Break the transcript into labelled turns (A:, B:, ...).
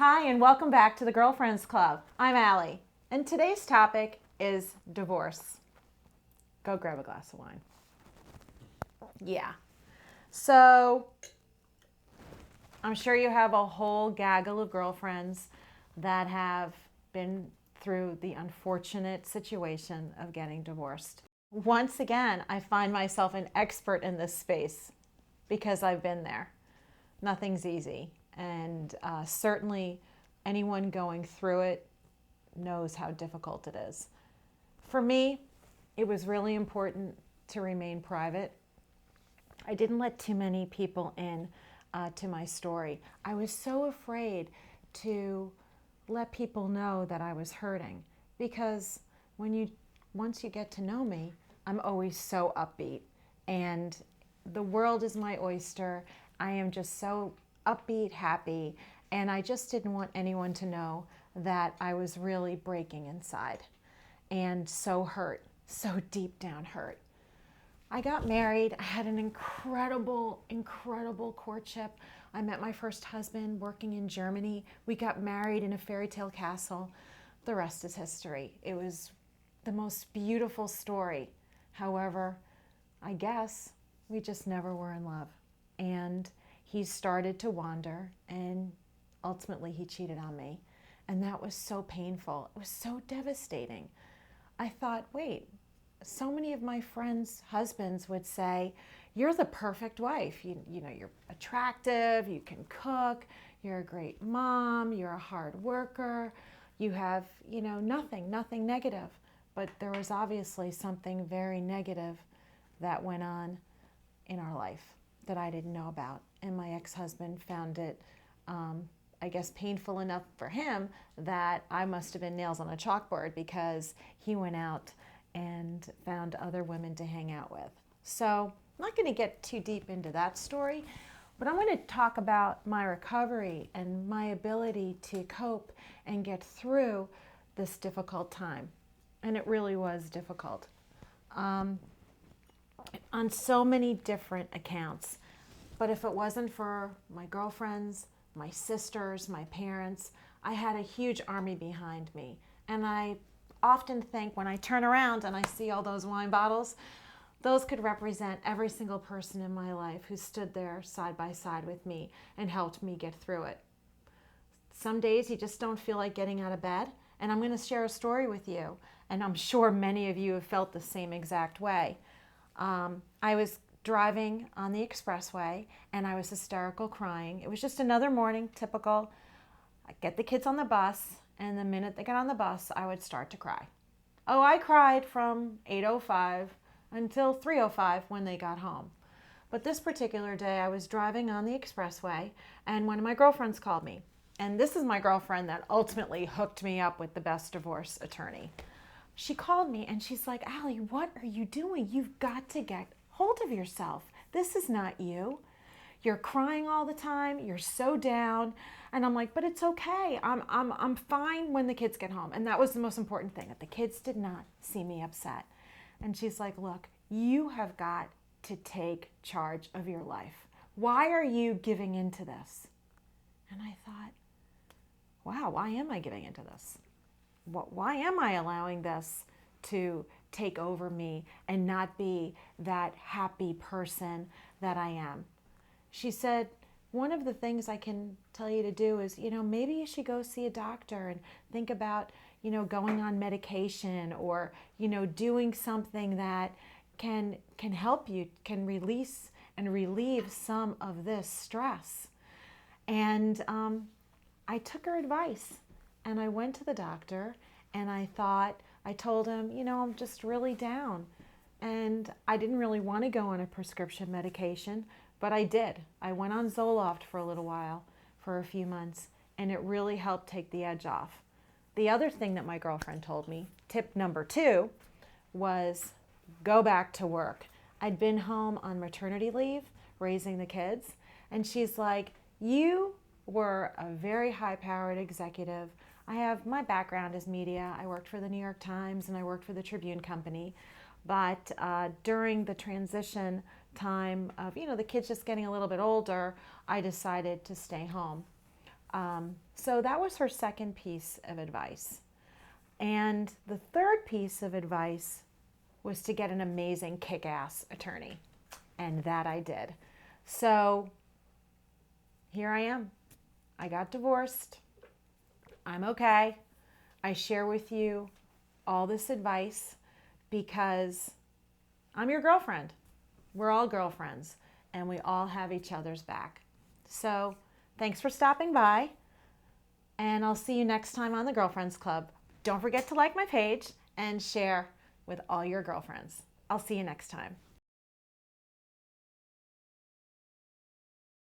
A: Hi, and welcome back to the Girlfriends Club. I'm Allie, and today's topic is divorce. Go grab a glass of wine. Yeah. So, I'm sure you have a whole gaggle of girlfriends that have been through the unfortunate situation of getting divorced. Once again, I find myself an expert in this space because I've been there. Nothing's easy, and certainly anyone going through it knows how difficult it is. For me, it was really important to remain private. I didn't let too many people in to my story. I was so afraid to let people know that I was hurting because once you get to know me, I'm always so upbeat, and the world is my oyster. I am just so upbeat, happy, and I just didn't want anyone to know that I was really breaking inside and so hurt, so deep down hurt. I got married. I had an incredible, incredible courtship. I met my first husband working in Germany. We got married in a fairy tale castle. The rest is history. It was the most beautiful story. However, I guess we just never were in love. And he started to wander, and ultimately he cheated on me. And that was so painful. It was so devastating. I thought, wait, so many of my friends' husbands would say, you're the perfect wife. You know, you're attractive, you can cook, you're a great mom, you're a hard worker, you have, nothing negative. But there was obviously something very negative that went on in our life that I didn't know about. And my ex-husband found it, I guess, painful enough for him that I must have been nails on a chalkboard because he went out and found other women to hang out with. So I'm not going to get too deep into that story, but I'm going to talk about my recovery and my ability to cope and get through this difficult time. And it really was difficult. On so many different accounts. But if it wasn't for my girlfriends, my sisters, my parents, I had a huge army behind me. And I often think when I turn around and I see all those wine bottles, those could represent every single person in my life who stood there side by side with me and helped me get through it. Some days you just don't feel like getting out of bed, and I'm going to share a story with you. And I'm sure many of you have felt the same exact way. I was driving on the expressway and I was hysterical crying. It was just another morning, typical. I get the kids on the bus, and the minute they got on the bus, I would start to cry. Oh, I cried from 8:05 until 3:05 when they got home. But this particular day, I was driving on the expressway, and one of my girlfriends called me. And this is my girlfriend that ultimately hooked me up with the best divorce attorney. She called me and she's like, Allie, what are you doing? You've got to get hold of yourself. This is not you. You're crying all the time. You're so down. And I'm like, but it's okay. I'm fine when the kids get home. And that was the most important thing, that the kids did not see me upset. And she's like, look, you have got to take charge of your life. Why are you giving into this? And I thought, wow, why am I giving into this? Why am I allowing this to take over me and not be that happy person that I am? She said, one of the things I can tell you to do is, maybe you should go see a doctor and think about, going on medication or, doing something that can help you, can release and relieve some of this stress. And I took her advice. And I went to the doctor and I told him, I'm just really down. And I didn't really want to go on a prescription medication, but I did. I went on Zoloft for a little while, for a few months, and it really helped take the edge off. The other thing that my girlfriend told me, tip number 2, was go back to work. I'd been home on maternity leave, raising the kids, and she's like, you were a very high-powered executive. My background is media. I worked for the New York Times and I worked for the Tribune Company. But during the transition time of, the kids just getting a little bit older, I decided to stay home. So that was her second piece of advice. And the third piece of advice was to get an amazing kick-ass attorney. And that I did. So here I am. I got divorced. I'm okay. I share with you all this advice because I'm your girlfriend. We're all girlfriends and we all have each other's back. So thanks for stopping by, and I'll see you next time on the Girlfriends Club. Don't forget to like my page and share with all your girlfriends. I'll see you next time.